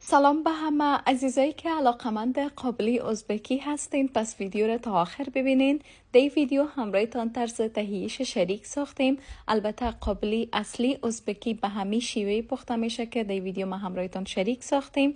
سلام به همه عزیزایی که علاقمند قابلی ازبکی هستین. پس ویدیو را تا آخر ببینین. در ویدیو همراهتان طرز تهیهش شریک ساختیم. البته قابلی اصلی ازبکی به همین شیوه پخته میشه که در ویدیو ما همراهتان شریک ساختیم.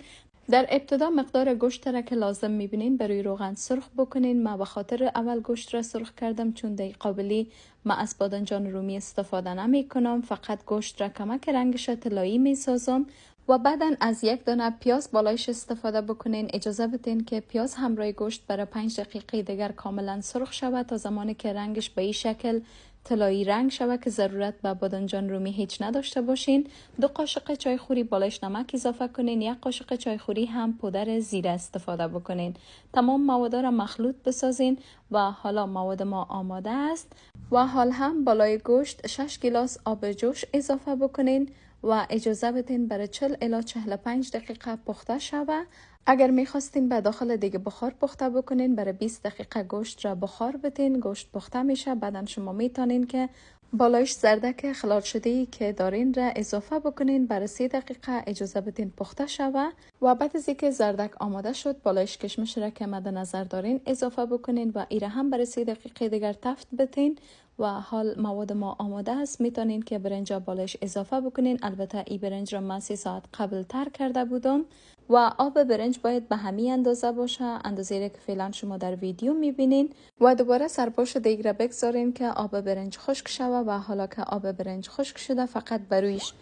در ابتدا مقدار گوشت را که لازم میبینین بروی روغن سرخ بکنین. ما به خاطر اول گوشت را سرخ کردم چون در قابلی ما از بادنجان رومی استفاده نمی کنم، فقط گوشت را کمک رنگش طلایی می سازم. و بعدا از یک دانه پیاز بالایش استفاده بکنین. اجازه بدین که پیاز همراه گوشت برای 5 دقیقه دیگر کاملا سرخ شود تا زمانی که رنگش به این شکل طلایی رنگ شود که ضرورت به بادنجان رومی هیچ نداشته باشین. 2 قاشق چای خوری بالایش نمک اضافه کنین. 1 قاشق چای خوری هم پودر زیره استفاده بکنین. تمام مواد را مخلوط بسازین و حالا مواد ما آماده است. و حال هم بالای گوشت 6 گیلاس آب جوش اضافه بکنین و اجازه بدین برای 40 الی 45 دقیقه پخته شود. اگر میخواستین به داخل دیگه بخار پخته بکنین برای 20 دقیقه گوشت را بخار بدین. گوشت پخته میشه. بعدا شما میتونین که بالایش زردک خلال شده ای که دارین را اضافه بکنین. برای 30 دقیقه اجازه بدین پخته شود و بعد از اینکه زردک آماده شد بالایش کشمش را که مد نظر دارین اضافه بکنین و ایره هم برای 30 دقیقه دیگر تفت بدین. و حال مواد ما آماده است. میتونین که برنج بالایش اضافه بکنین. البته این برنج را من 3 ساعت قبل تر کرده بودم و آب برنج باید به همین اندازه باشه، اندازه‌ای که فعلا شما در ویدیو میبینین. و دوباره سرپوش دیگ را بگذارین که آب برنج خشک شود و حالا که آب برنج خشک شده فقط برویش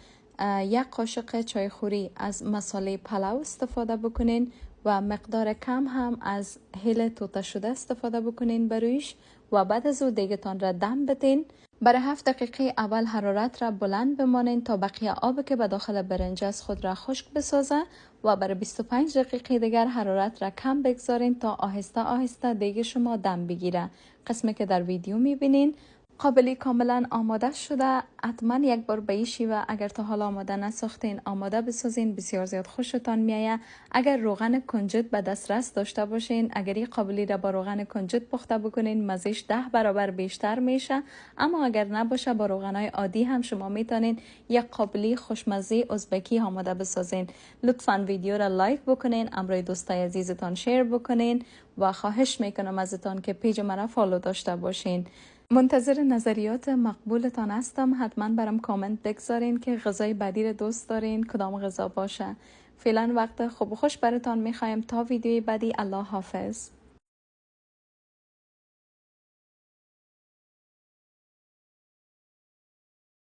1 قاشق چای خوری از مساله پلو استفاده بکنین و مقدار کم هم از هل توته شده استفاده بکنین برویش و بعد از او دیگتان را دم بدین. برای 7 دقیقه اول حرارت را بلند بمانین تا بقیه آب که به داخل برنج از خود را خشک بسازه و برای 25 دقیقه دیگر حرارت را کم بگذارین تا آهسته آهسته دیگ شما دم بگیره. قسمی که در ویدیو میبینین قابلی کاملا آماده شده. حتما یک بار به این شیوه اگر تا حالا آماده نساختین آماده بسازین، بسیار زیاد خوشتان میایه. اگر روغن کنجد به دسترس داشته باشین، اگر این قابلی را با روغن کنجد پخته بکنین مزهش 10 برابر بیشتر میشه. اما اگر نباشه با روغنای عادی هم شما میتونین یک قابلی خوشمزه ازبکی آماده بسازین. لطفاً ویدیو را لایک بکنین، امروی دوستای عزیزتان شیر بکنین و خواهش میکنم ازتان که پیج مرا فالو داشته باشین. منتظر نظریات مقبولتان هستم. حتما برام کامنت بگذارین که غذای بعدی را دوست دارین کدام غذا باشه. فعلا وقت خوب و خوش براتان میخوایم تا ویدیوی بعدی. الله حافظ.